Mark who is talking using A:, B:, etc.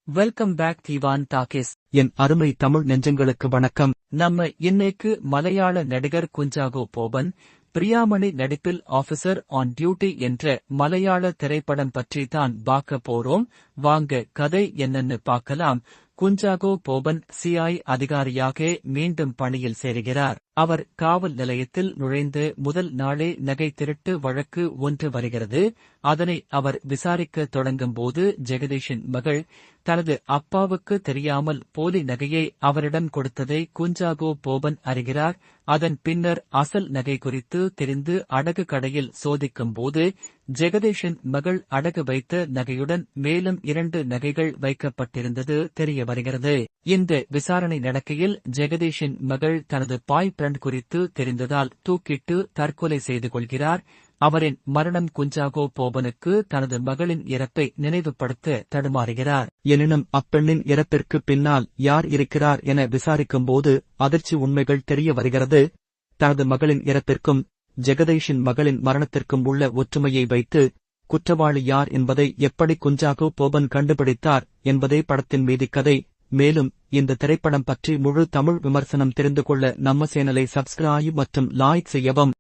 A: Welcome back Diwan Talkies.
B: என் அருமை தமிழ் நெஞ்சங்களுக்கு வணக்கம்.
A: நம்ம இன்னைக்கு மலையாள நடிகர் குஞ்சாகோ போபன், பிரியாமணி நடிப்பில் ஆபீசர் ஆன் டியூட்டி என்ற மலையாள திரைப்படம் பற்றி தான் பார்க்க போறோம். வாங்க கதை என்னன்னு பார்க்கலாம். குஞ்சாகோ போபன் சிஐ அதிகாரியாக மீண்டும் பணியில் சேருகிறார். அவர் காவல் நிலையத்தில் நுழைந்து முதல் நாளே நகை திருட்டு வழக்கு ஒன்று வருகிறது. அதனை அவர் விசாரிக்க தொடங்கும் போது ஜெகதீஷின் மகள் தனது அப்பாவுக்கு தெரியாமல் போலி நகையை அவரிடம் கொடுத்ததை குஞ்சாகோ போபன் அறிகிறார். அதன் பின்னர் அசல் நகை குறித்து தெரிந்து அடகு கடையில் சோதிக்கும் போது ஜெகதீஷின் மகள் அடகு வைத்த நகையுடன் மேலும் 2 நகைகள் வைக்கப்பட்டிருந்தது தெரிய வருகிறது. இந்த விசாரணை நடக்கையில் ஜெகதீஷின் மகள் தனது பாய் ஃப்ரெண்ட் குறித்து தெரிந்ததால் தூக்கிட்டு தற்கொலை செய்து கொள்கிறார். அவரின் மரணம் குஞ்சாகோ போபனுக்கு தனது மகளின் இறப்பை நினைவுபடுத்த தடுமாறுகிறார்.
B: எனினும் அப்பெண்ணின் இறப்பிற்கு பின்னால் யார் இருக்கிறார் என விசாரிக்கும்போது அதிர்ச்சி உண்மைகள் தெரிய வருகிறது. தனது மகளின் இறப்பிற்கும் ஜெகதீஷின் மகளின் மரணத்திற்கும் உள்ள ஒற்றுமையை வைத்து குற்றவாளி யார் என்பதை எப்படி குஞ்சாகோ போபன் கண்டுபிடித்தார் என்பதே படத்தின் மீதி கதை. மேலும் இந்த திரைப்படம் பற்றி முழு தமிழ் விமர்சனம் தெரிந்து கொள்ள நம்ம சேனலை சப்ஸ்கிரைப் மற்றும் லைக் செய்யவும்.